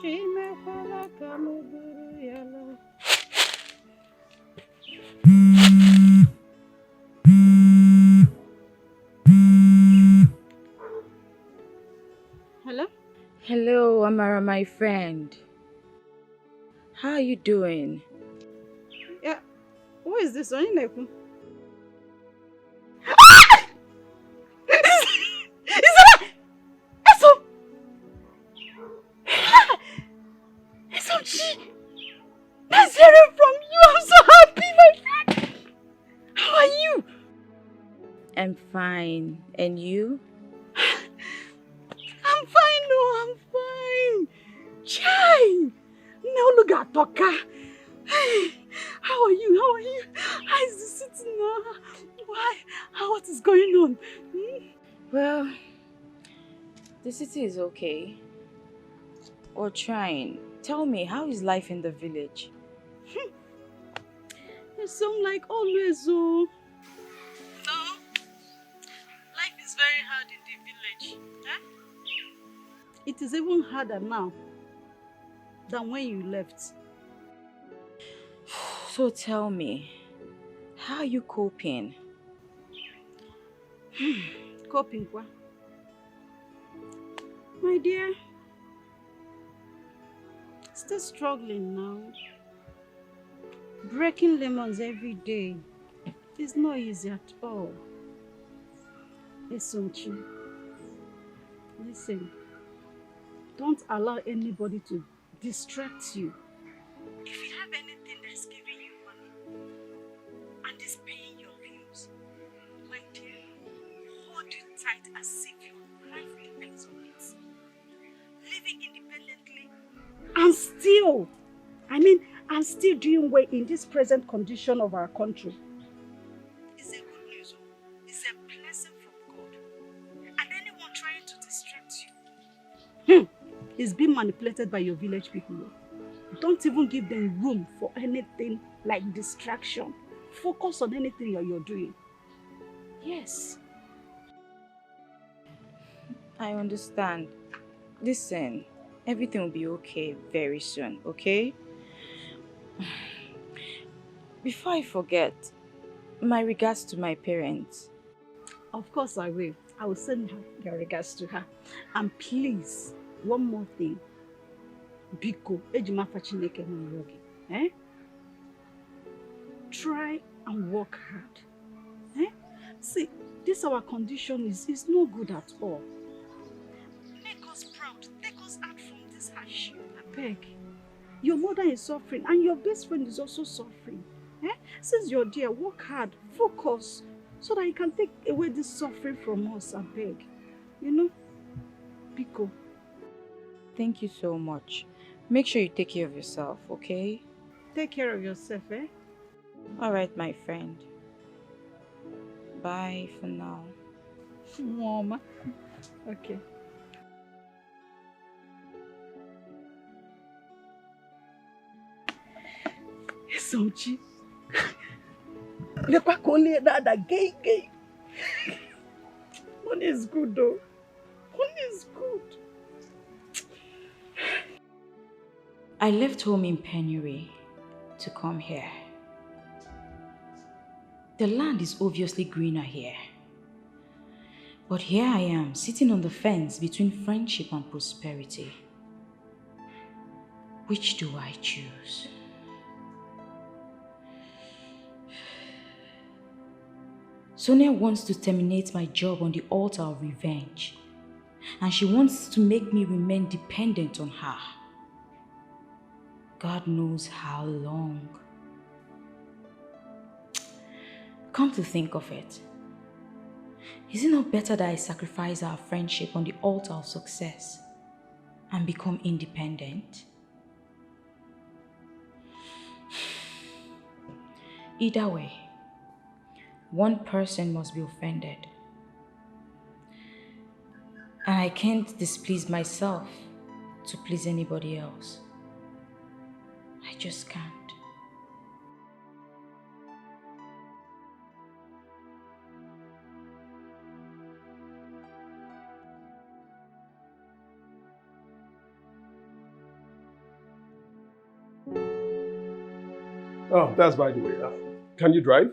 Chimekwala ka m bụrụ ya laa. Hello? Hello, Amara, my friend. How are you doing? Yeah. Who is this? Onye na-ekwu? Is that Eso? SOG! Nice hearing from you. I'm so happy, my friend. How are you? I'm fine. And you? I'm fine, no, I'm fine. Chai! Now look at Toka. How are you? How are you? How is the city now? Why? What is going on? Well, the city is okay. Or trying. Tell me, how is life in the village? You sound like always, oh. No, life is very hard in the village. It is even harder now than when you left. So tell me, how are you coping? Coping, kwa? My dear, still struggling now. Breaking lemons every day. It's not easy at all. Esonchi, listen, don't allow anybody to distract you. If you have anything that's giving you money and is paying your bills, my dear, hold it tight as if your life depends on it. Living independently and still, and still doing well in this present condition of our country is a good news. It's a blessing from God. And anyone trying to distract you is being manipulated by your village people. Don't even give them room for anything like distraction. Focus on anything you're doing. Yes. I understand. Listen, everything will be okay very soon, okay? Before I forget, my regards to my parents. Of course I will. I will send your regards to her. And please, one more thing. Biko, ejimafa Chineke n'ụlọ gị. Try and work hard. See, this our condition is no good at all. Make us proud. Take us out from this hardship. I beg. Your mother is suffering and your best friend is also suffering. Since you're there, work hard, focus, so that you can take away this suffering from us, I beg. You know? Biko. Thank you so much. Make sure you take care of yourself, okay? Take care of yourself, eh? Alright, my friend. Bye for now. Mama. Okay. Sochi. Lekwa ka onye dada gay. Money is good though. Money is good. I left home in penury to come here. The land is obviously greener here. But here I am, sitting on the fence between friendship and prosperity. Which do I choose? Sonia wants to terminate my job on the altar of revenge. And she wants to make me remain dependent on her. God knows how long. Come to think of it, is it not better that I sacrifice our friendship on the altar of success and become independent? Either way, one person must be offended. And I can't displease myself to please anybody else. I just can't. Oh, that's by the way. Can you drive?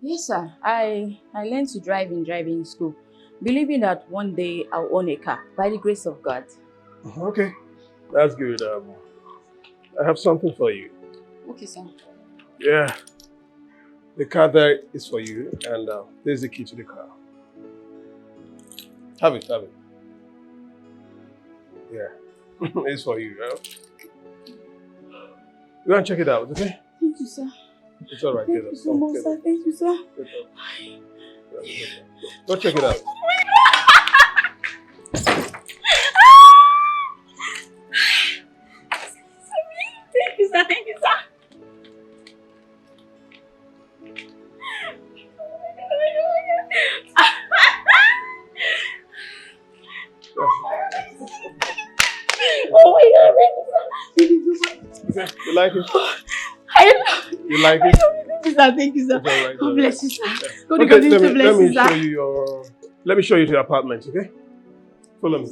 Yes, sir. I learned to drive in driving school, believing that one day I'll own a car by the grace of God. Okay, that's good. I have something for you. Okay, sir. Yeah, the car there is for you, and there's the key to the car. Have it. Yeah, it's for you. Go and check it out, okay? Thank you, sir. It's all right. Thank you so much, sir. Thank you, sir. Go check it out. Thank you, sir. Thank you, sir. Oh my God, thank you, sir. Okay, you like it? You like it? Thank you, sir. Thank you, sir. It's all right, God bless you, sir. God Okay, continue to bless you, sir. Let me show you to your apartment, okay? Follow me.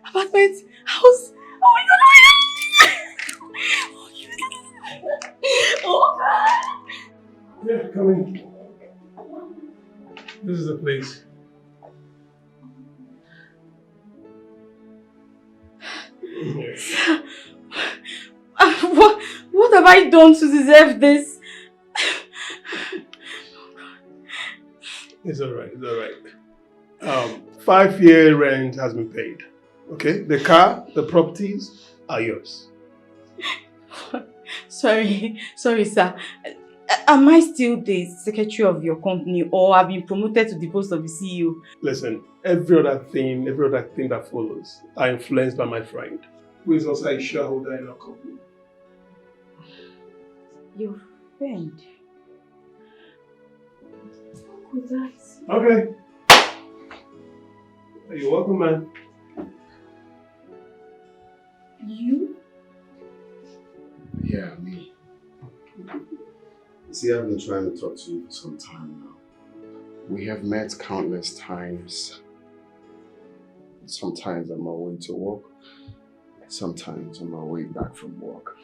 Apartment, house. Oh my God, oh God. Yeah, come in. This is the place. What have I done to deserve this? It's all right. 5-year rent has been paid. Okay? The car, the properties are yours. Sorry, sir. Am I still the secretary of your company, or have been promoted to the post of the CEO? Listen, every other thing that follows are influenced by my friend, who is also a shareholder in our company. Your friend? Who's that? Okay. You're welcome, man. You? Yeah, me. You see, I've been trying to talk to you for some time now. We have met countless times. Sometimes on my way to work, sometimes on my way back from work.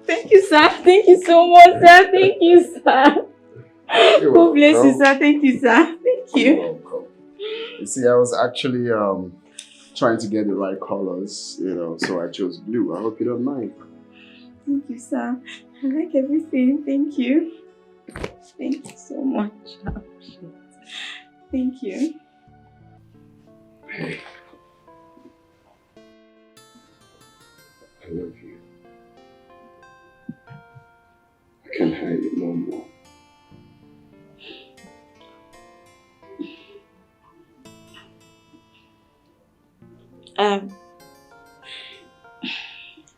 Thank you, sir. Thank you so much, sir. Thank you, sir. God bless you, sir. Thank you, sir. Thank you. You're welcome. You see, I was actually trying to get the right colors, so I chose blue. I hope you don't mind. Thank you, sir. I like everything. Thank you. Thank you so much. Thank you. Hey. I love you. I can't hide it no more.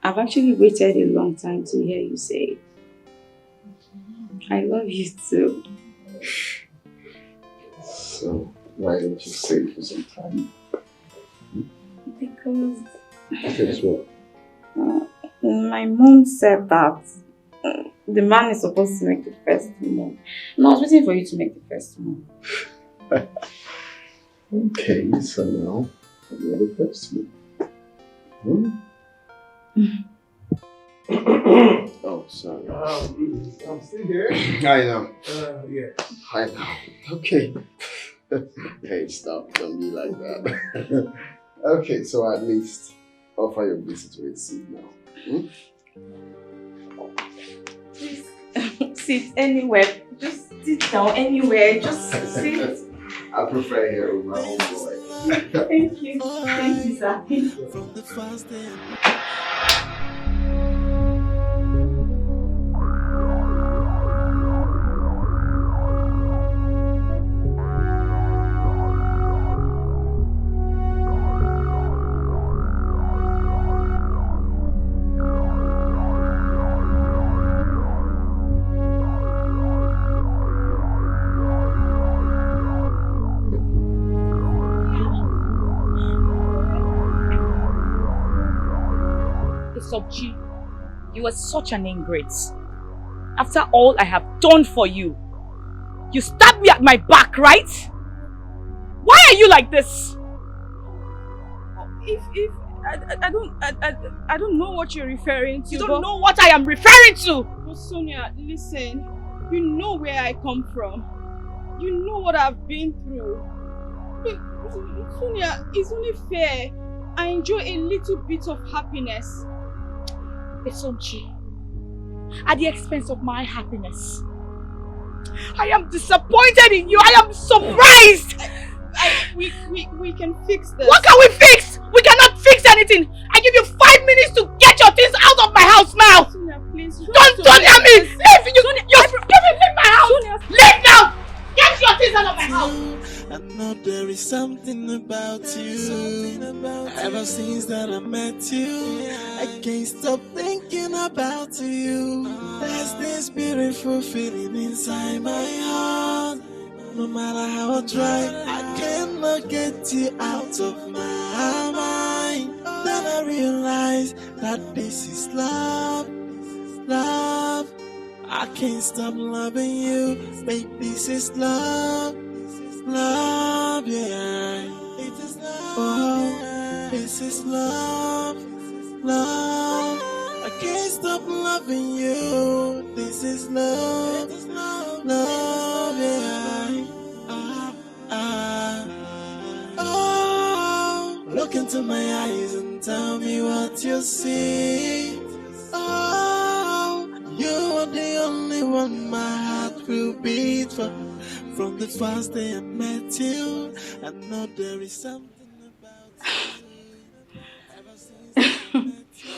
I've actually waited a long time to hear you say, I love you too. So, why didn't you say it for some time? Because what? My mom said that the man is supposed to make the first move. No, I was waiting for you to make the first move. Okay, so now you're the first move. Oh, sorry. I'm still here. I know. Yeah. I know. Okay. Hey, stop. Don't be like that. Okay, so at least offer your visitor a seat now. Please sit anywhere. Just sit down anywhere. Just sit. I prefer here with my own boy. Thank you. Thank you, sir. From the first day. Sobji, you are such an ingrate. After all I have done for you, you stabbed me at my back, right? Why are you like this? I don't know what you're referring to. You don't know what I am referring to! But Sonia, listen. You know where I come from. You know what I've been through. Sonia, it's only fair. I enjoy a little bit of happiness. It's untrue. At the expense of my happiness. I am disappointed in you. I am surprised. We can fix this. What can we fix? We cannot fix anything. I give you 5 minutes to get your things out of my house now. Sonia, please. Don't hear me. Leave. Leave my house. Sonia. Leave now. Get your things out of my house. I know there is something about you. Ever since that I met you, I can't stop thinking about you. There's this beautiful feeling inside my heart. No matter how I try, I cannot get you out of my mind. Then I realize that this is love, love. I can't stop loving you, babe. This is love, love, yeah. It is love, oh, this is love, love. I can't stop loving you. This is love, love, yeah. Oh, look into my eyes and tell me what you see. Oh, you are the only one my heart will beat for. From the first day I met you, I know there is something about you. Ever since I met you,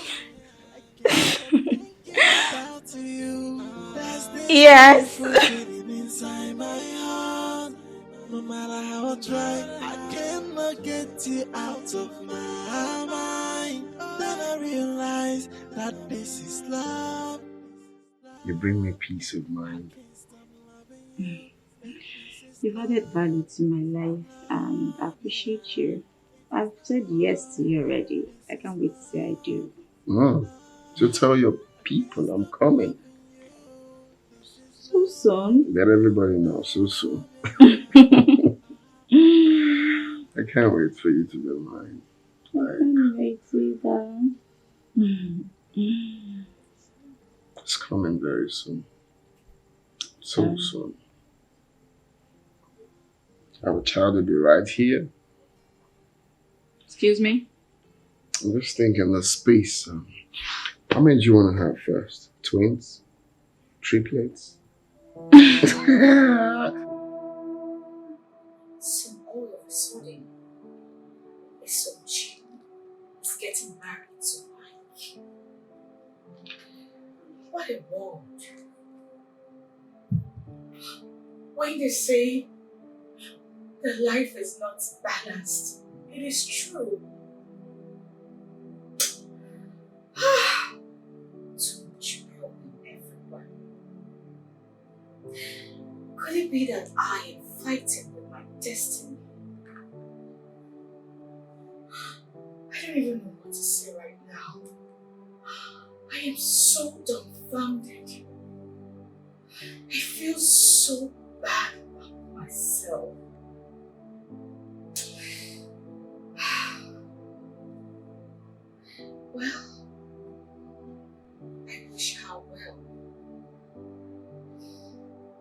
I can't stop thinking about you. There's this Yes. feeling inside my heart. No matter how I try, I cannot get you out of my mind. Then I realize that this is love. You bring me peace of mind. You've added value to my life and I appreciate you. I've said yes to you already. I can't wait to say I do. So tell your people I'm coming. So soon? Let everybody know so soon. I can't wait for you to be mine. I can't wait either. It's coming very soon. So soon. Our child will be right here. Excuse me? I'm just thinking the space. How many do you want to have first? Twins? Triplets? So all of a sudden, it's so cheap. It's getting married so much. What a world. When they say that life is not balanced, it is true. Too much problem everywhere. Could it be that I am fighting with my destiny? I don't even know what to say right now. I am so dumbfounded. I feel so bad about myself. Well, I wish her well.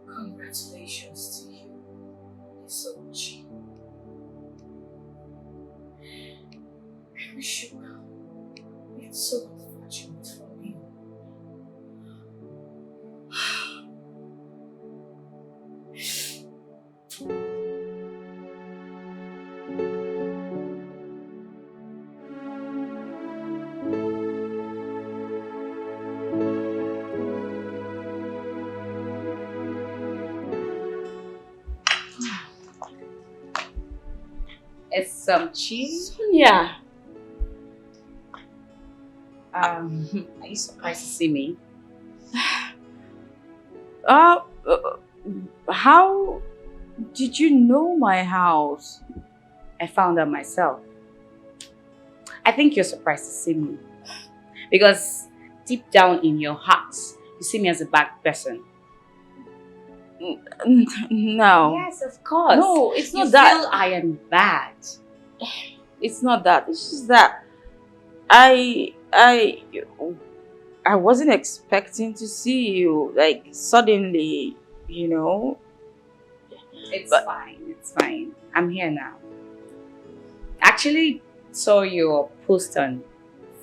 Congratulations to you, Isochi. I wish you well. It's so unfortunate for me. It's some cheese. Sonia. Are you surprised to see me? How did you know my house? I found out myself. I think you're surprised to see me. Because deep down in your heart, you see me as a bad person. No. Yes, of course. No, it's not you that. feel I am bad. It's not that. It's just that I wasn't expecting to see you, like, suddenly, It's fine. It's fine. I'm here now. Actually, saw your post on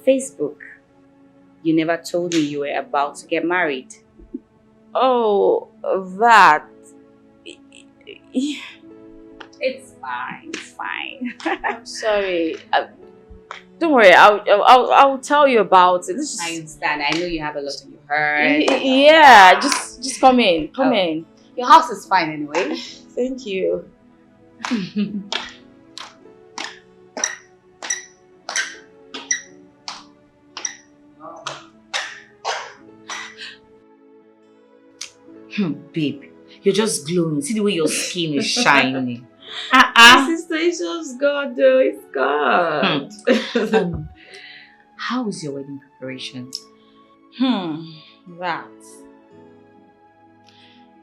Facebook. You never told me you were about to get married. Oh, that. It's fine. It's fine. I'm sorry. Don't worry, I'll tell you about it. I understand. I know you have a lot on your heart. Yeah, just come in. Come in. Your house is fine anyway. Thank you. Babe, you're just glowing. See the way your skin is shining. Sister, it's just God though. It's God. How is your wedding preparation? That.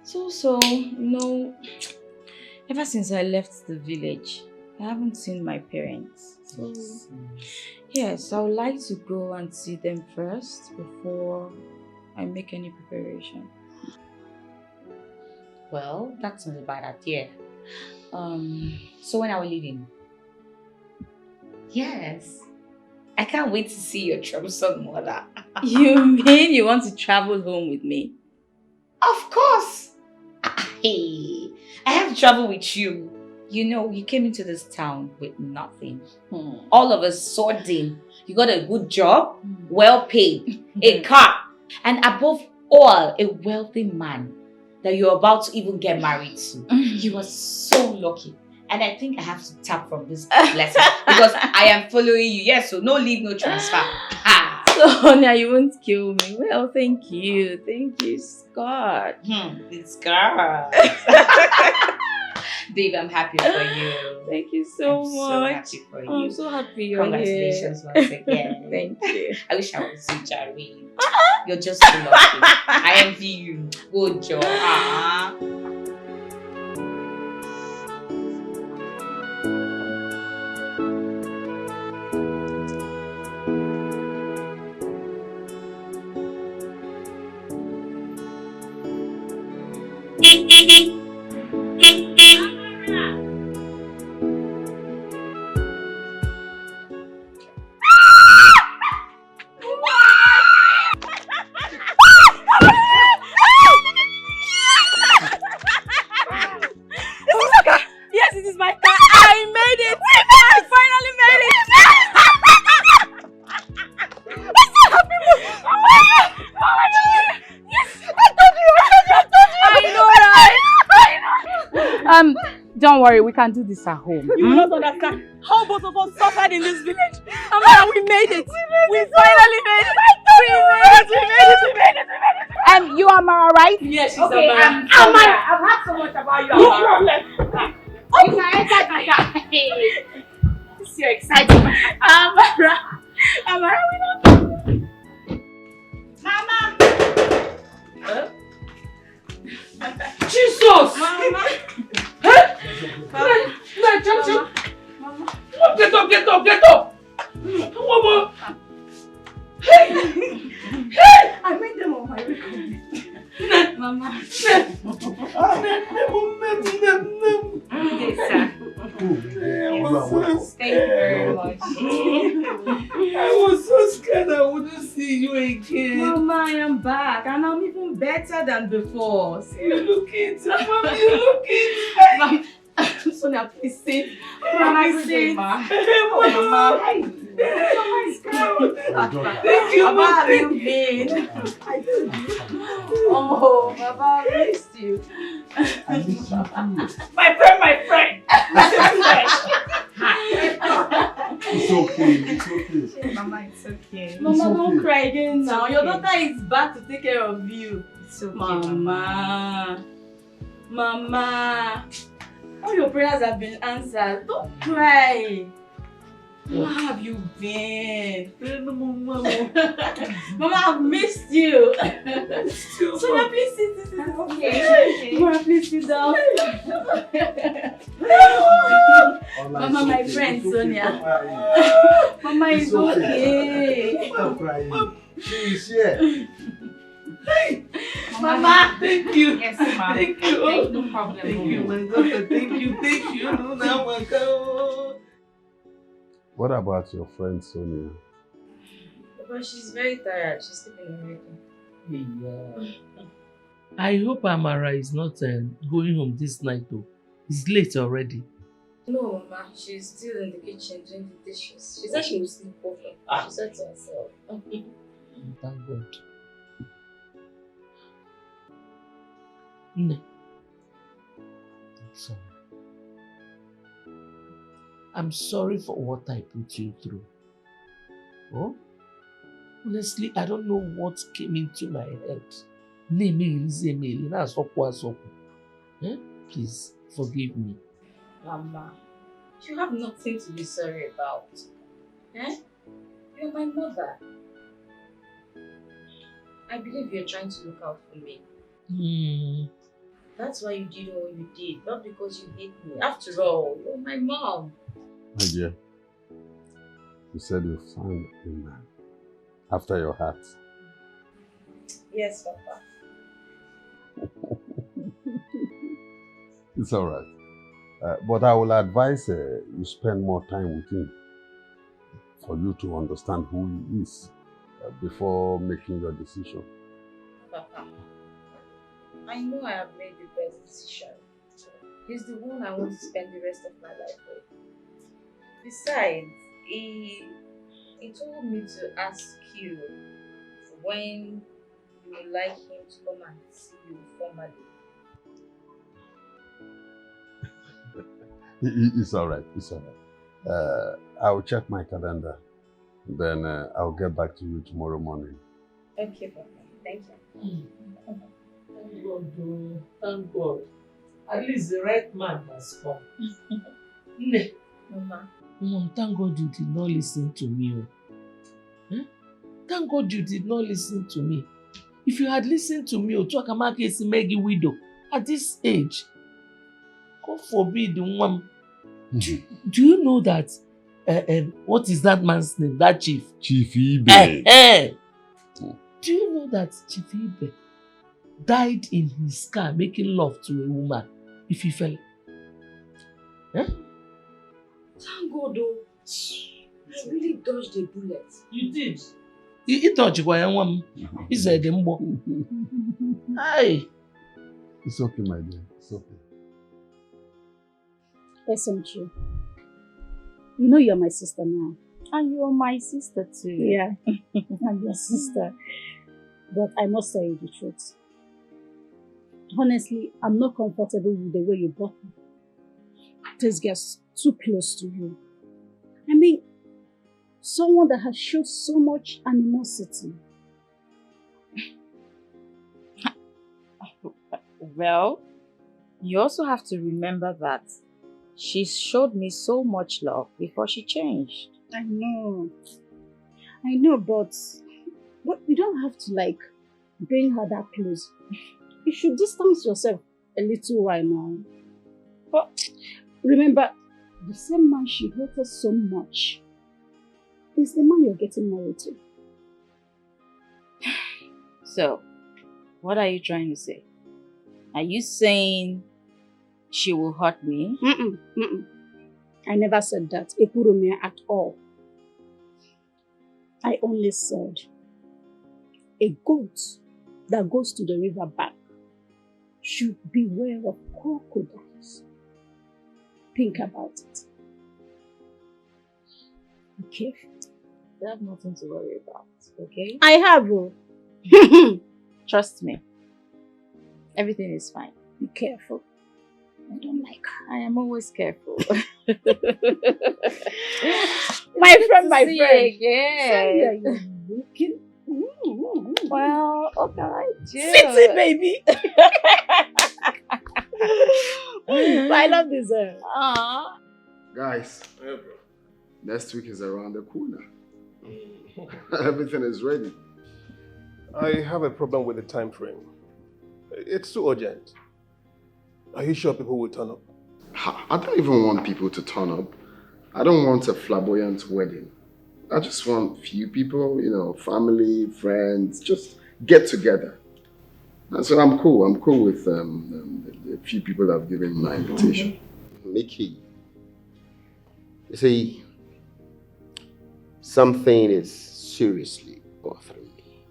So, ever since I left the village, I haven't seen my parents. So, yes, I would like to go and see them first before I make any preparation. Well, that's not a bad idea. So when are we leaving? Yes. I can't wait to see your troublesome mother. You mean you want to travel home with me? Of course. Hey, I have to travel with you. You came into this town with nothing. All of a sudden, you got a good job, well paid, a car, and above all, a wealthy man that you're about to even get married to. You are so lucky. And I think I have to tap from this blessing because I am following you. Yes, so no leave, no transfer. Sonia, you won't kill me. Well, thank you. Thank you, Scott. It's God. Babe, I'm happy for you. Thank you so much. So happy for you. I'm so happy you're Congratulations here. once again. Thank you. I wish I was you, Jerry. You're just so lucky. I envy you. Good job. Yes, it is my car. I made it. I finally made it. I'm so happy. Yes, I told you. I know, right? Don't worry, we can do this at home. You will not understand how both of us suffered in this village. And we made it. We finally made it. We made it. And you are Amara, right? Yes, she's Okay, Amara. Amara, I've heard so much about you. No problem. You can enter the car. This is your excitement. Amara, we don't. Mama! Jesus! Mama! Jump. Mama. Get up! Mama! Hey! I made them on my way. Mama. Yes, sir. Thank you very much. I was so scared I wouldn't see you again. Mama, I am back and I'm even better than before. You looking, Mama, you looking. Sonia, please sit. Mama, sit. Mama. Mama. Thank you, Mama, how have you been? Oh, Baba, I missed you. I miss you too. My friend. It's okay. Mama, it's okay. Mama, don't okay. cry again now. It's Your okay. daughter is back to take care of you. It's okay, Mama. All your prayers have been answered. Don't cry. How have you been? Mama, I've missed you. Sonia, please sit. Okay. Mama, please sit down. Mama, my friend Sonia. Mama is okay. Stop crying. She's here. Hey, Mama. Thank you. Yes, Mama. Thank you. No problem. Thank you, my daughter. Thank you. Thank you. No, now I go. What about your friend Sonia? But she's very tired. She's sleeping already. Yeah. I hope Amara is not going home this night though. It's late already. No, Mama. She's still in the kitchen doing the dishes. She said she will sleep over. She said to herself. Thank God. No. Sorry. I'm sorry for what I put you through. Oh? Honestly, I don't know what came into my head. Please, forgive me. Mama, you have nothing to be sorry about. Eh? You're my mother. I believe you're trying to look out for me. That's why you did all you did, not because you hate me. After all, you're my mom. My dear, you said you found a man after your heart. Yes, Papa. It's all right. But I will advise you spend more time with him for you to understand who he is before making your decision. Papa, I know I have made the best decision. He's the one I want to spend the rest of my life with. Besides, he told me to ask you when you would like him to come and see you formally. It's all right. It's all right. I'll check my calendar. Then I'll get back to you tomorrow morning. Okay, Papa. Thank you. Thank God, oh. Thank God. At least the right man has come. Mama. Mom, thank God you did not listen to me. Eh? Thank God you did not listen to me. If you had listened to me, Otuakamaka is Maggie widow at this age. God forbid, Mom. Do you know that? What is that man's name? That chief? Chief Ibe. Do you know that Chief Ibe died in his car making love to a woman? If he fell. Eh? Thank God, though. I really dodged a bullet. You did. You dodged one. He said, Hi. It's okay, my dear. It's okay. Isn't you? You know you're my sister now. And you're my sister too. Yeah, I'm your sister. But I must tell you the truth. Honestly, I'm not comfortable with the way you brought me. This gets too close to you. I mean, someone that has showed so much animosity. Well, you also have to remember that she showed me so much love before she changed. I know, but you don't have to bring her that close. You should distance yourself a little while now. But remember, the same man she hated so much is the man you're getting married to. So, what are you trying to say? Are you saying she will hurt me? I never said that, Ekurumia, at all. I only said a goat that goes to the river bank should beware of crocodiles. Think about it. Okay? You have nothing to worry about, okay? I have. Trust me. Everything is fine. Be careful. I don't like her. I am always careful. my friend. Again. You're looking. Well, what can I do? City, baby. I love this. Guys, next week is around the corner. Everything is ready. I have a problem with the time frame. It's too urgent. Are you sure people will turn up? I don't even want people to turn up. I don't want a flamboyant wedding. I just want few people, family, friends, just get together. And so I'm cool. I'm cool with the few people that have given my invitation. Mickey, you see, something is seriously bothering me.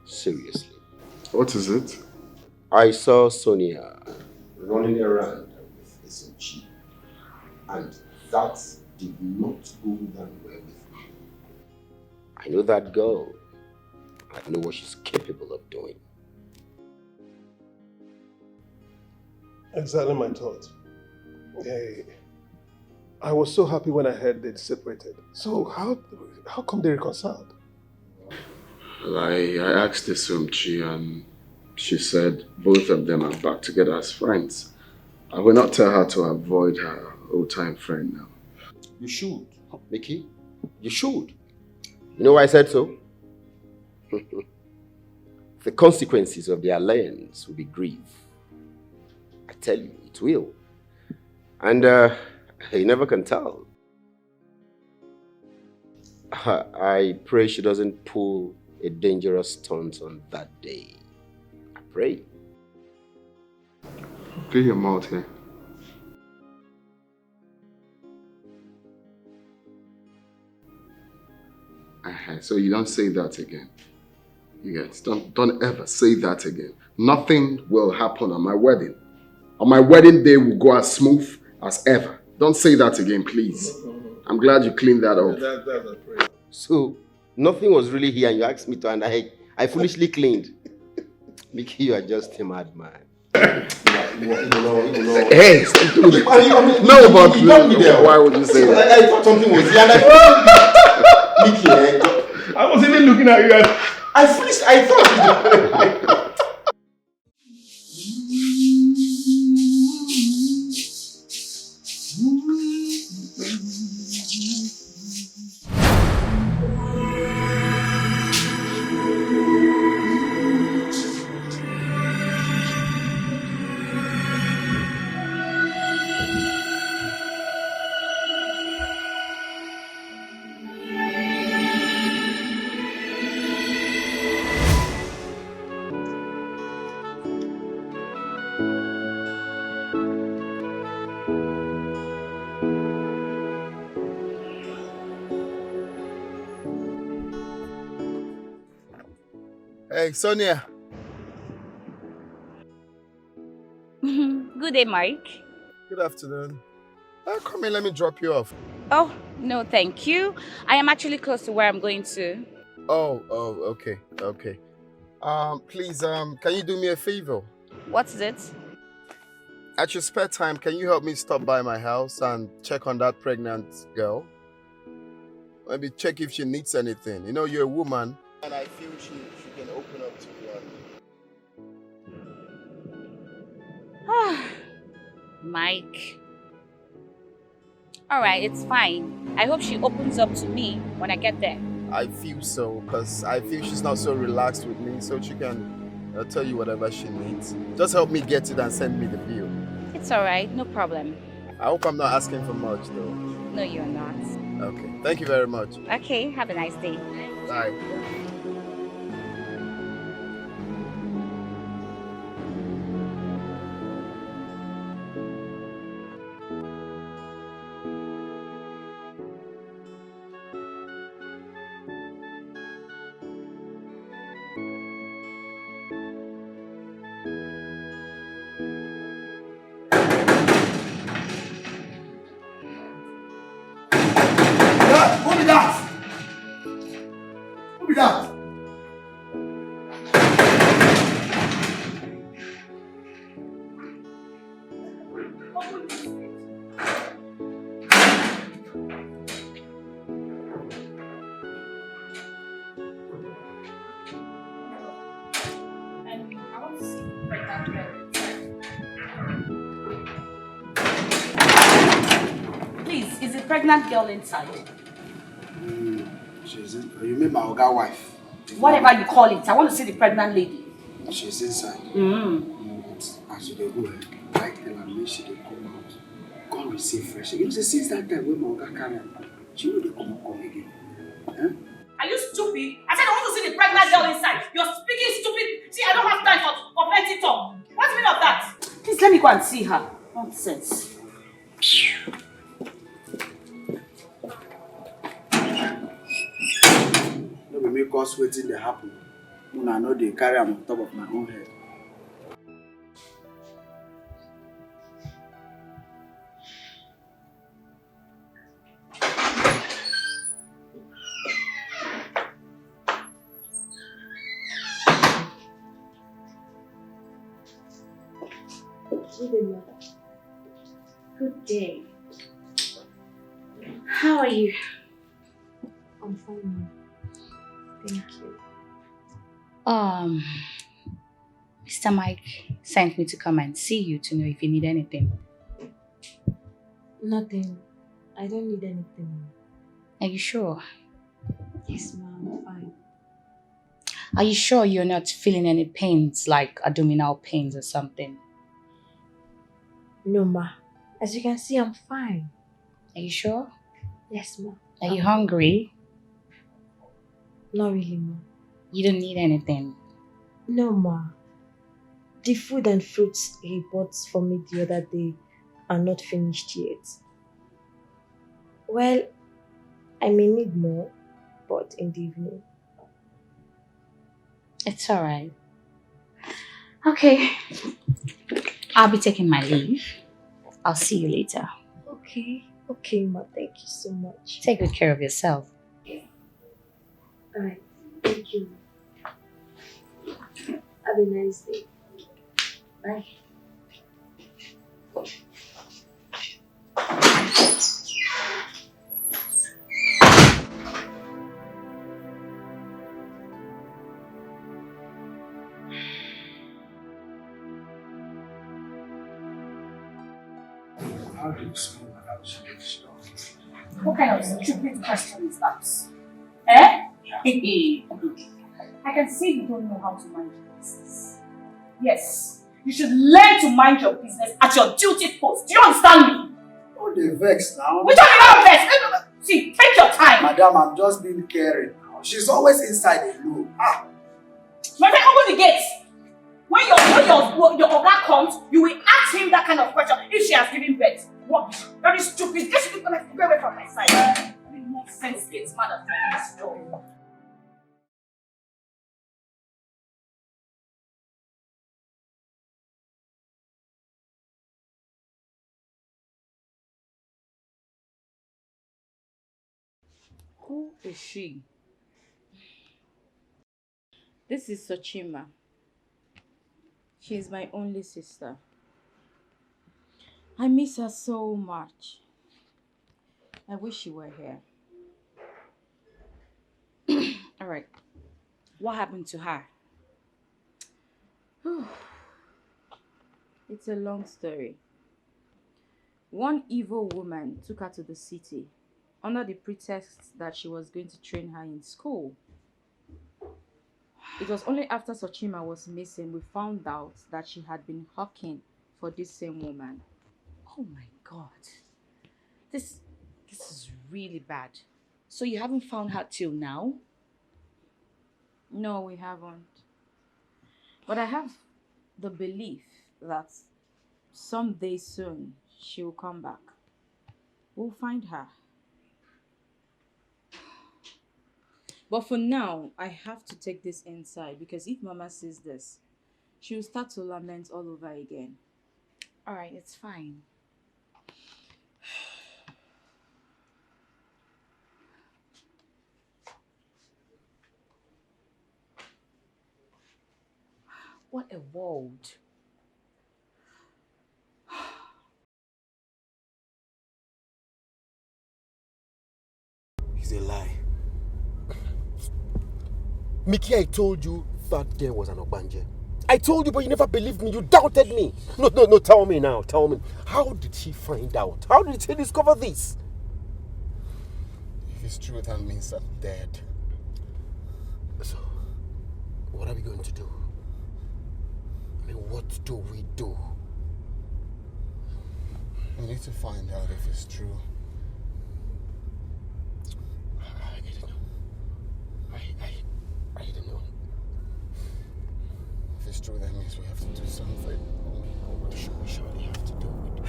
Seriously. What is it? I saw Sonia running around with SMG, and that did not go down well with me. I know that girl. I know what she's capable of doing. Exactly my thought. I was so happy when I heard they'd separated. So how come they reconciled? Well, I asked the Sumchi and she said both of them are back together as friends. I will not tell her to avoid her old-time friend now. You should, Mickey. You should. You know why I said so? The consequences of the alliance will be grief. I tell you, it will. And you never can tell. I pray she doesn't pull a dangerous stunt on that day. I pray. Clear your mouth here. So you don't say that again. You guys, don't ever say that again. Nothing will happen on my wedding. On my wedding day will go as smooth as ever. Don't say that again, please. I'm glad you cleaned that up. That's a prayer. So, nothing was really here and you asked me to, and I foolishly cleaned. Mickey, you are just a madman. Hey, stop doing it. No, but why would you say that? I thought something was here and Mickey, I was even looking at you guys. I thought. Hey, Sonia. Good day, Mike. Good afternoon. Come in, let me drop you off. Oh, no, thank you. I am actually close to where I'm going to. Oh, okay. Please, can you do me a favor? What's it? At your spare time, can you help me stop by my house and check on that pregnant girl? Maybe check if she needs anything. You know, you're a woman, and I feel she can open up to you. Mike. Alright, it's fine. I hope she opens up to me when I get there. I feel so, because I feel she's not so relaxed with me, so she can tell you whatever she needs. Just help me get it and send me the bill. It's alright, no problem. I hope I'm not asking for much, though. No, you're not. Okay, thank you very much. Okay, have a nice day. Bye. Please, is the pregnant girl inside? She's in. You mean my Oga wife? Whatever you call it, I want to see the pregnant lady. She's inside. But as you go, I tell her when she dey come out, come receive fresh. You know, since that time when my Oga carry her, she no dey come again. Eh? Are you stupid? I said I want to see the pregnant girl inside. You're speaking stupid. See, I don't have time for plenty talk. What's the meaning of that? Please let me go and see her. Nonsense. No be make us waiting dey happen. When I know they carry am on top of my own head. Good day. How are you? I'm fine, ma'am. Thank you. Mr. Mike sent me to come and see you to know if you need anything. Nothing. I don't need anything. Are you sure? Yes, ma'am. I'm fine. Are you sure you're not feeling any pains, like abdominal pains or something? No, ma. As you can see, I'm fine. Are you sure? Yes, ma. Are you hungry? Not really, ma. You don't need anything? No, ma. The food and fruits he bought for me the other day are not finished yet. Well, I may need more, but in the evening. It's alright. Okay. I'll be taking my leave. I'll see you later. Okay. Okay, ma. Thank you so much. Take good care of yourself. Alright. Thank you. Have a nice day. Bye. How do you explain without solution? What kind of stupid question is that? Eh? I can see you don't know how to mind your business. Yes, you should learn to mind your business at your duty post. Do you understand me? Oh, they vex now. Which one you not vex? See, take your time. Madam, I'm just being caring now. She's always inside alone. Ah. My friend, open the gate. When your oga comes, you will ask him that kind of question if she has given birth. What? Very stupid. Get you go away from my side. I mean, nonsense gets mad at me in this job. Who is she? This is Sochima. She is my only sister. I miss her so much. I wish she were here. Alright. What happened to her? It's a long story. One evil woman took her to the city under the pretext that she was going to train her in school. It was only after Sochima was missing we found out that she had been hawking for this same woman. Oh my god. This is really bad. So you haven't found her till now? No, we haven't. But I have the belief that someday soon she will come back. We'll find her. But for now, I have to take this inside because if Mama sees this, she will start to lament all over again. Alright, it's fine. What a world. It's a lie. Mickey, I told you that there was an Ogbanje. I told you, but you never believed me. You doubted me. No, tell me now. Tell me. How did she find out? How did she discover this? If it's true, that means I'm dead. So, what are we going to do? I mean, what do we do? We need to find out if it's true. I don't know.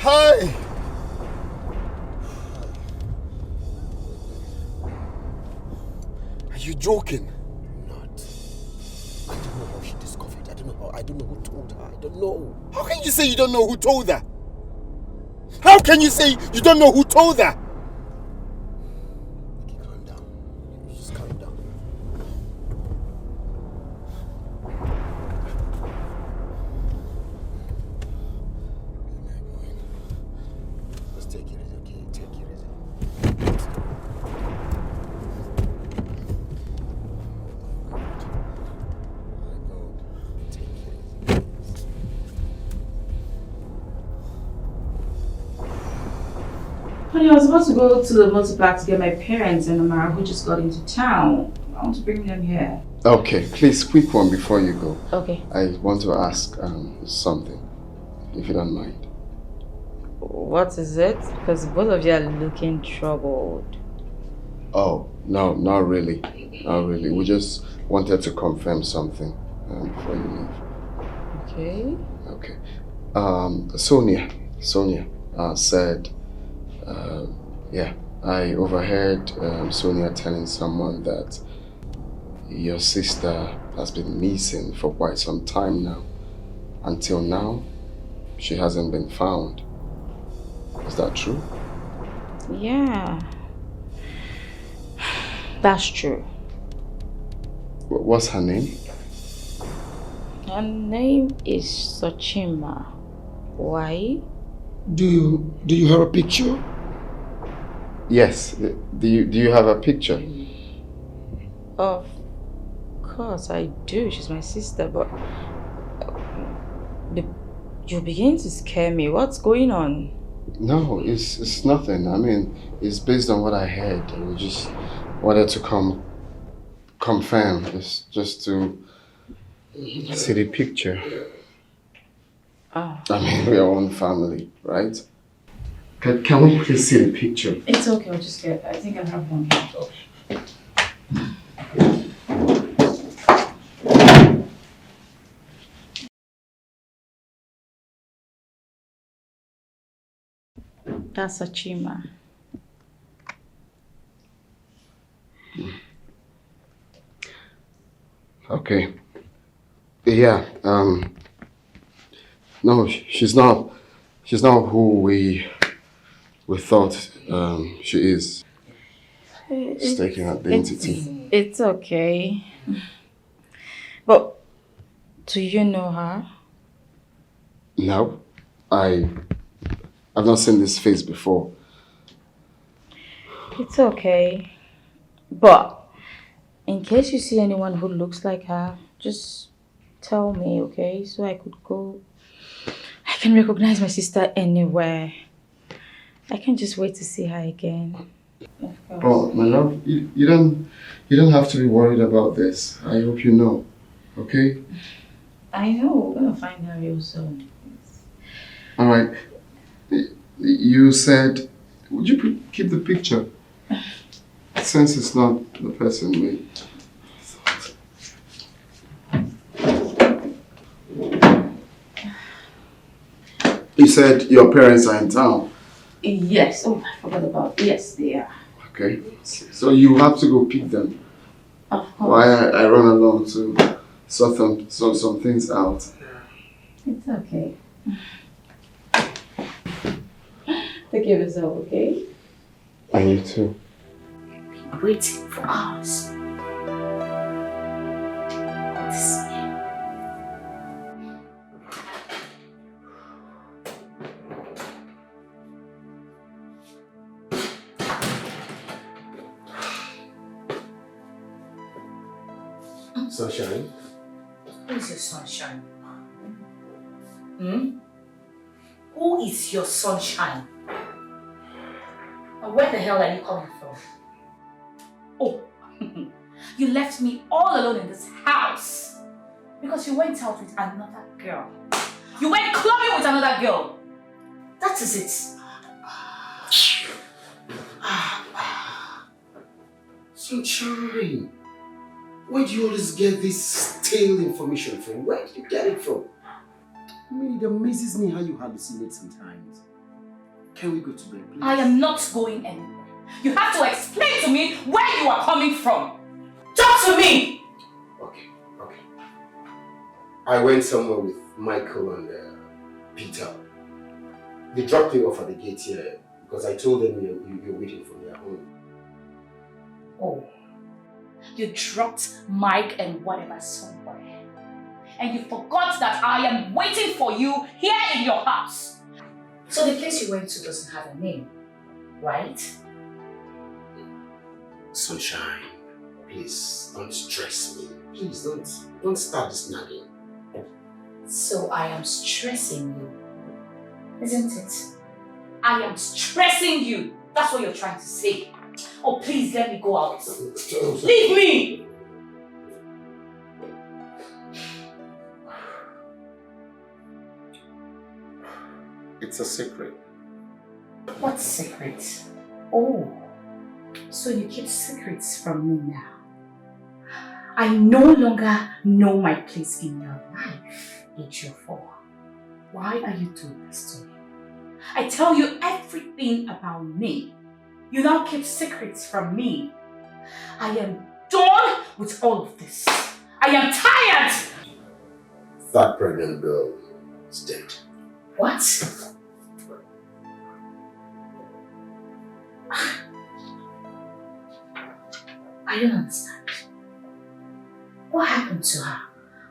Hi! Are you joking? Not. I don't know how she discovered. I don't know who told her. I don't know. How can you say you don't know who told her? How can you say you don't know who told her? Okay, calm down. Just calm down. Just take it easy, okay? Take it easy. Honey, I was about to go to the motor park to get my parents and Amara who just got into town. I want to bring them here. Okay, please, quick one before you go. Okay. I want to ask something, if you don't mind. What is it? Because both of you are looking troubled. Oh, no, not really. Not really. We just wanted to confirm something before you leave. Okay. Okay. Sonia said, yeah, I overheard Sonia telling someone that your sister has been missing for quite some time now. Until now, she hasn't been found. Is that true? Yeah. That's true. What's her name? Her name is Sochima. Why? Do you have a picture? Yes. Do you have a picture? Of course I do. She's my sister, but you're beginning to scare me. What's going on? No, it's nothing. I mean, it's based on what I heard. We just wanted to confirm. It's just to see the picture. Oh. I mean, we are one family, right? Can we please see the picture? It's okay, I'll just get. I think I have one here. That's Sochima. Okay. Yeah. No, she's not who we thought she is. She's taking identity. It's okay. But do you know her? No, I've not seen this face before. It's okay. But in case you see anyone who looks like her, just tell me, okay? So I could go. I can recognize my sister anywhere. I can't just wait to see her again. Oh, my love, you don't have to be worried about this. I hope you know, okay? I know, we're gonna find her real soon. All right. You said, would you keep the picture? Since it's not the person we thought. You said your parents are in town. Yes. Oh, I forgot about. Yes, they are. Okay. So you have to go pick them. Of course. While I run along to sort some things out. It's okay. Take care of yourself, okay? And you too. Waiting for us. This Sunshine? Who is your sunshine? Who is your sunshine? And where the hell are you coming from? Oh, you left me all alone in this house because you went out with another girl. You went clubbing with another girl. That is it. Sunshine, where do you always get this stale information from? Where did you get it from? I mean, it amazes me how you hallucinate sometimes. Can we go to bed, please? I am not going anywhere. You have to explain to me where you are coming from. Talk to me! Okay. I went somewhere with Michael and Peter. They dropped me off at the gate here because I told them you're waiting for me at home. Oh, you dropped Mike and whatever somewhere. And you forgot that I am waiting for you here in your house. So the place you went to doesn't have a name, right? Sunshine, please don't stress me. Please don't start this nagging. So I am stressing you, isn't it? I am stressing you. That's what you're trying to say. Oh, please let me go out. Leave me! It's a secret. What secret? Oh, so you keep secrets from me now. I no longer know my place in your life, H4. Why are you doing this to me? I tell you everything about me. You now keep secrets from me. I am done with all of this. I am tired! That pregnant girl is dead. What? I don't understand. What happened to her?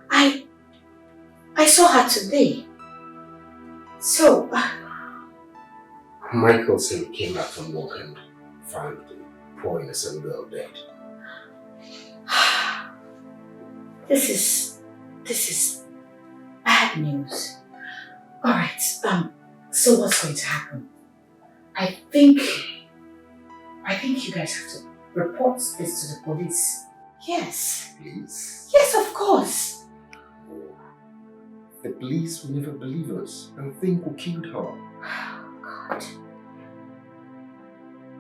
I saw her today. So, Michael said he came back from work and found the poor innocent girl dead. This is bad news. Alright, so what's going to happen? I think you guys have to report this to the police. Yes. Please? Yes, of course. The police will never believe us and think we killed her. God.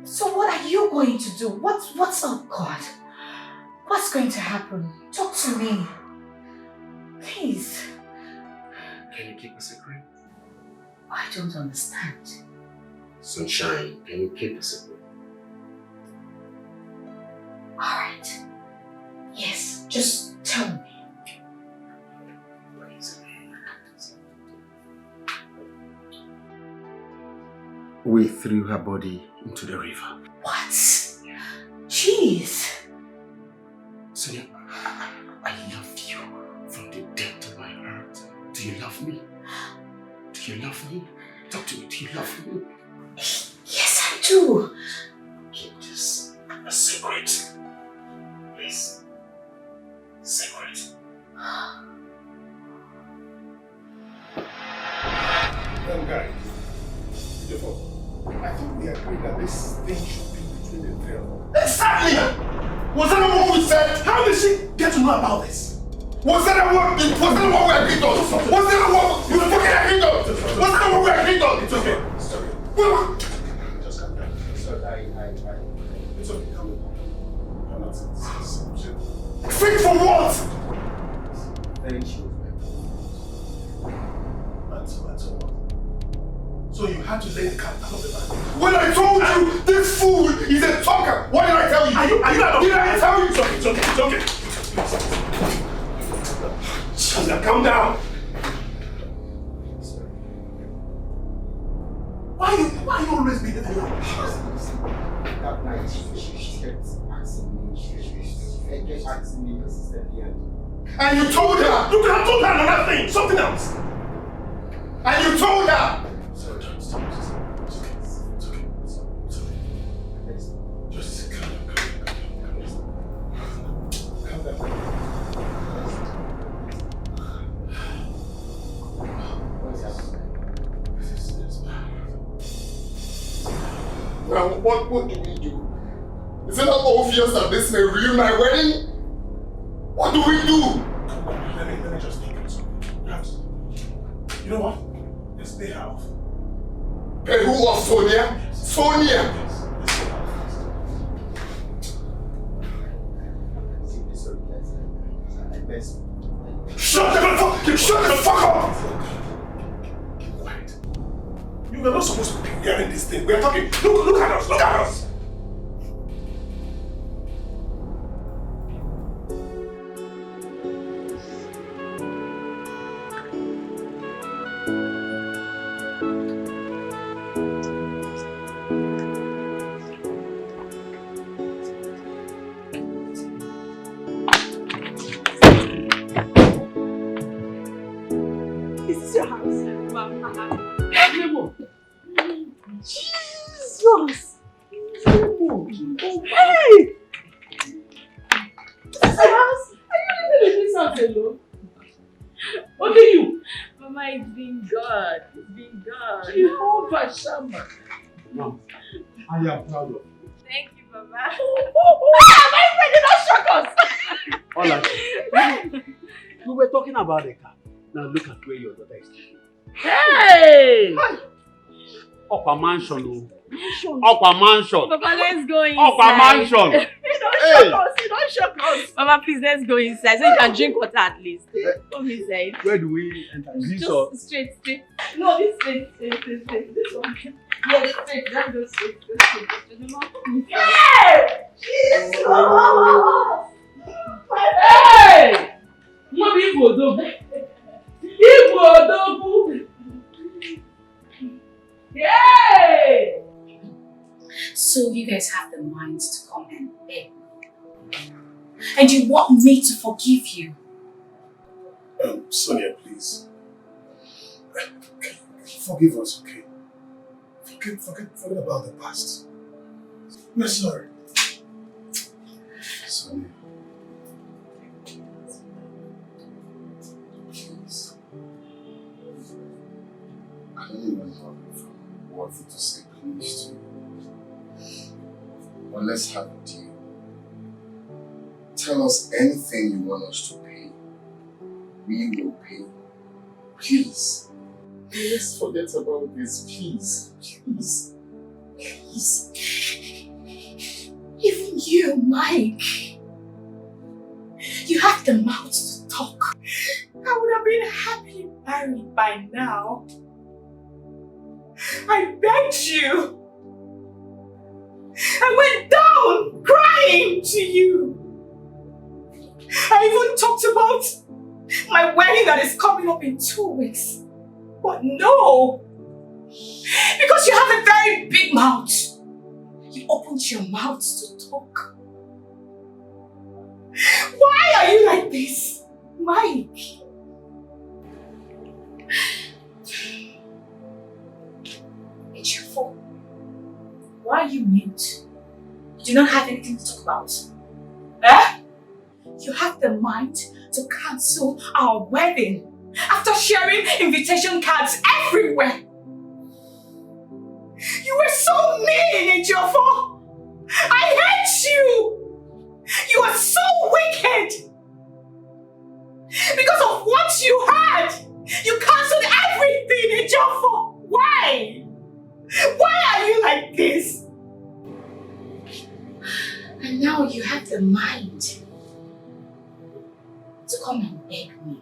So what are you going to do? What's up, God? What's going to happen? Talk to me. Please. Can you keep a secret? I don't understand. Sunshine, can you keep a secret? Alright. Yes, just tell me. We threw her body into the river. What? Jeez. Sonia, I love you from the depth of my heart. Do you love me? Do you love me? Talk to me. Do you love me? Yes, I do. Keep this a secret. Please. Secret. Young guy, I thought we agreed that this thing should be between the three of us. Exactly! Was that not what we said? How did she get to know about this? Was that not what we agreed on? Was that not what you fucking agreed on? Was that not what we agreed on? It's okay. It's okay. What? Just calm down. Sorry, it's okay. Calm down. I'm not Think for what? Very sure. That's all. So you had to lay the cat out of the bag. When I told you this fool is a talker, what did I tell you? Are you not? Did I tell you? It's okay. Sonia, calm down. Why you always be the villain? That night, she kept asking me, she kept asking me persistently. And you told her. You could have told her another thing, something else. And you told her. Sorry, it's okay. Just calm down. Now, what do we do? Is it not obvious that this may ruin my wedding? What do we do? Let me just think of something. You know what? Let's pay her off. Pay who off, Sonia? Sonia! Shut the fuck up! Keep quiet. You You are not supposed to be hearing this thing. We are talking. Look at us. Look at us. Is this your house? Mama. Jesus! Hey! This is your house? Are you living in this house alone? Only you? Mama, it's been God. It's been God. Jehovah Shammah. Mom, I am proud of you. Thank you, Baba. My friend did not shock us! Alright. We were talking about the car. Now look at where your daughter is taking. Hey! Upper mansion. Upper mansion. Papa, let's go inside. Upper mansion. He don't shock us. Mama, please, let's go inside so you can drink water at least. Come inside. Where do we enter? This Just or? straight. No, this straight. This one. Yeah, this straight. Let's go straight. Hey! Jesus! Hey! Mommy, Yay! So you guys have the minds to come and beg me. And you want me to forgive you? Sonia, please. Forgive us, okay? Forget about the past. We're sorry. Sonia. Please. I don't even know what to say please to you. But let's have a deal. Tell us anything you want us to pay. We will pay. Please. Let's forget about this, please. Please. Please. Even you, Mike. You have the mouth to talk. I would have been happily married by now. I begged you. I went down crying to you. I even talked about my wedding that is coming up in 2 weeks. But no. Because you have a very big mouth. You opened your mouth to talk. Why are you like this, Mike? It's your fault. Why are you mute? You do not have anything to talk about. Eh? You have the mind to cancel our wedding after sharing invitation cards everywhere. You were so mean, Ejiofor. I hate you. You are so wicked. Because of what you had, you cancelled everything, Ejiofor. Why? Why are you like this? And now you have the mind to come and beg me.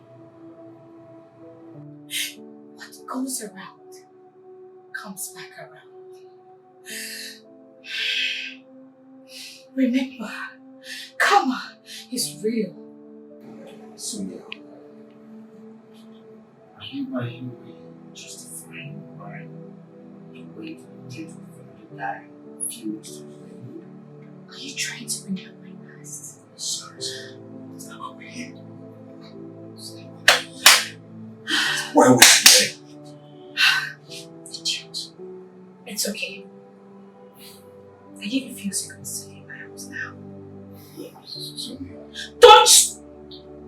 What goes around comes back around. Remember, karma is real. Sonia, are you justifying why you wait until the guy feels to blame? Are you trying to bring up my past? Sorry, it's not what we hear. Why would you say? Idiot. It's okay. I give you a few seconds to leave my house now. Sonia. Don't!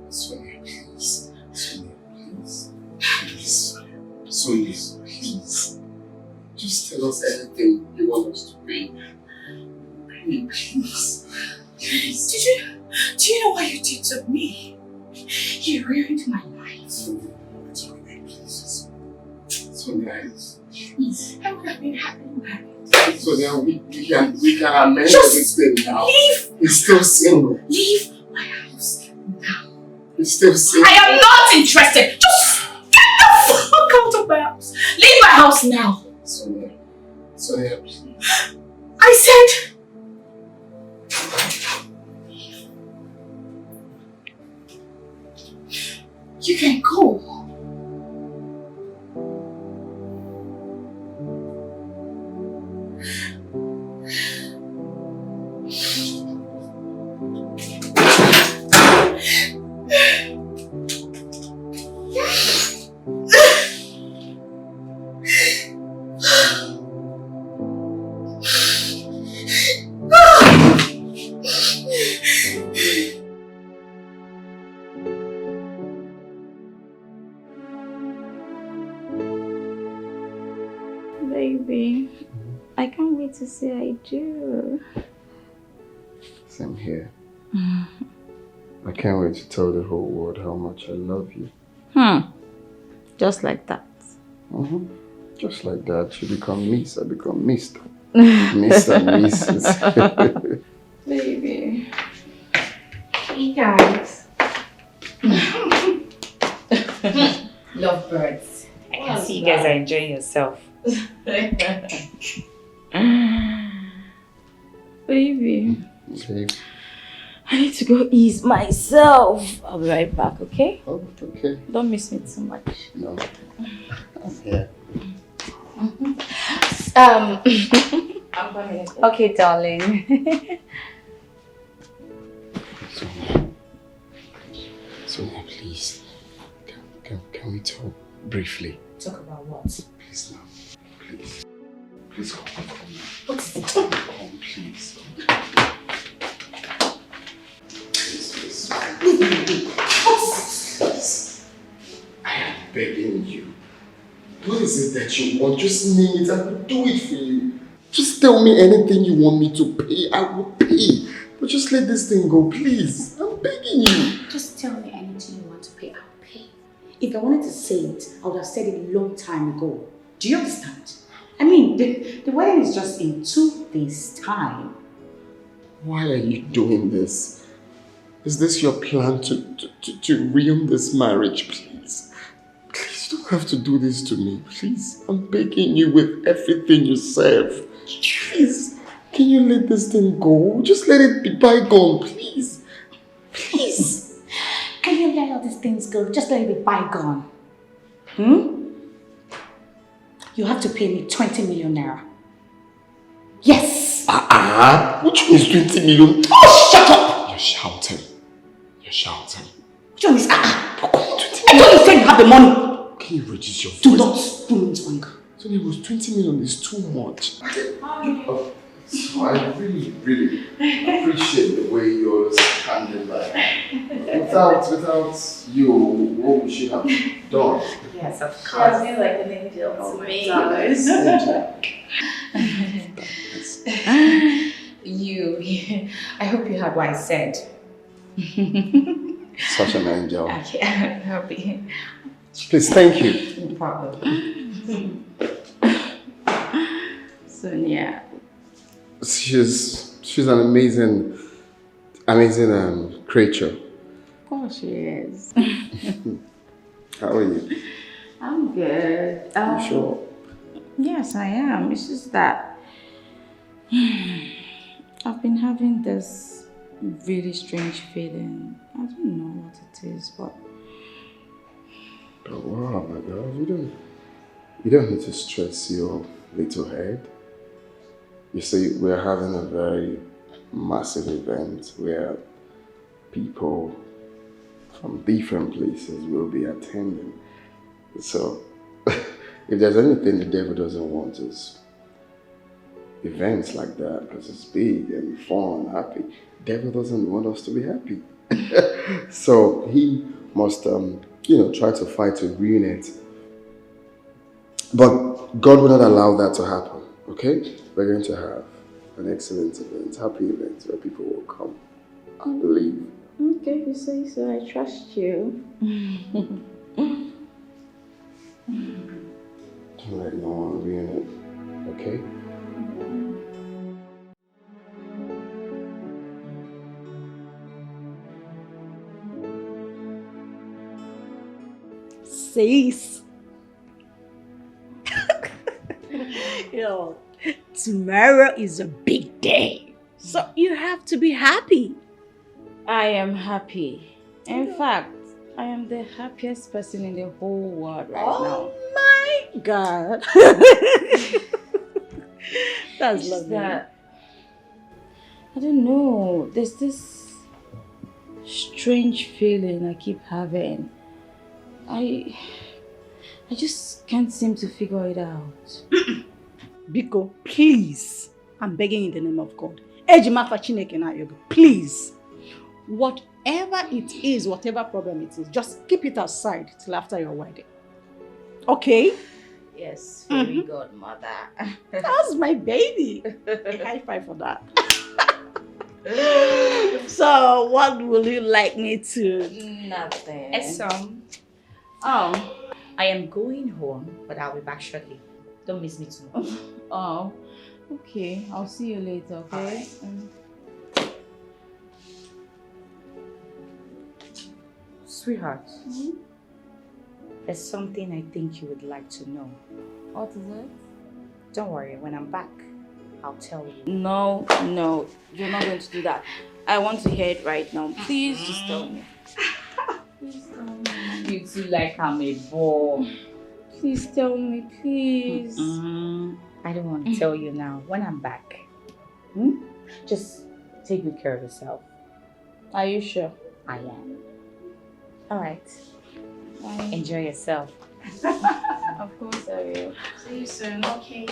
Sonia, please. Sonia, please. Please. Sonia, please. Just tell us anything you want us to pay. Pay, please. Please. Do you know what you did to me? You ruined my life. Sonia, it's okay, please. Sonia, please. I would have been happily married. Sonia, we can amend Just everything now. Leave! He's still single. Leave my house now. He's still single. I am not interested. Just get the fuck out of my house. Leave my house now. Sonia. Sonia, please. I said... You can go. Baby, I can't wait to say I do. Same here. I can't wait to tell the whole world how much I love you. Just like that. Just like that, you become Miss, I become Mr. Mr. and Mrs. Baby. Hey guys. Lovebirds. I can see you guys are enjoying yourself. Baby. Okay. I need to go ease myself. I'll be right back, okay? Oh, okay. Don't miss me too much. No. Yeah. I'm coming. Okay, darling. Sonia, please. Can we talk briefly? Talk about what? Please now. Please. Please come. What is it? Come, please. Please. I am begging you. What is it that you want? Just name it. I will do it for you. Just tell me anything you want me to pay. I will pay. But just let this thing go, please. I'm begging you. Just tell me anything you want to pay, I'll pay. If I wanted to say it, I would have said it a long time ago. Do you understand? I mean, the wedding is just in 2 days' time. Why are you doing this? Is this your plan to ruin this marriage, please? Please, you don't have to do this to me, please. I'm begging you with everything you serve. Please, can you let this thing go? Just let it be bygone, please. Please. Can you let all these things go? Just let it be bygone. You have to pay me 20 million naira. Yes! Which one is 20 million? Oh, shut up! You're shouting. You're shouting. Which one is I thought you said you have the money. Can you reduce your voice? Do not bring me to anger. So it was 20 million is too much. So I really, really appreciate the way you always handle that. Without you, what we should have done. Yes, of course. She has been like an angel to me. I hope you heard what I said. Such an angel. Okay, I'm happy. Please, thank you. No problem. Sonia. She's an amazing creature. Of course she is. How are you? I'm good. You sure? Yes, I am. It's just that I've been having this really strange feeling. I don't know what it is, but... Oh, wow, my girl. You don't need to stress your little head. You see, we're having a very massive event where people from different places will be attending. So, if there's anything the devil doesn't want is events like that, because it's big and fun, happy. The devil doesn't want us to be happy. So he must, try to fight to ruin it. But God will not allow that to happen, okay? We're going to have an excellent event, happy event, where people will come and believe. Okay, if you say so, I trust you. Don't let no one ruin it, okay? Sis. all. Tomorrow is a big day. So you have to be happy. I am happy. In fact, I am the happiest person in the whole world right now. Oh my God. That's It's just lovely. that, I don't know, there's this strange feeling I keep having. I just can't seem to figure it out. Biko, please. I'm begging in the name of God. Ejima Chineke na yoga. Please. Whatever it is, whatever problem it is, just keep it aside till after your wedding. Okay? Yes, very good, mother. That's my baby. A high five for that. So, what will you like me to? Nothing. Oh, I am going home, but I'll be back shortly. Don't miss me too much. Oh, okay. I'll see you later, okay? Sweetheart, there's something I think you would like to know. What is it? Don't worry, when I'm back, I'll tell you. No, you're not going to do that. I want to hear it right now. Please just tell me. Please tell me. You two like I'm a ball. Please tell me, please. I don't want to tell you now. When I'm back, just take good care of yourself. Are you sure? I am. All right. Bye. Enjoy yourself. Of course I will. See you soon. Okay.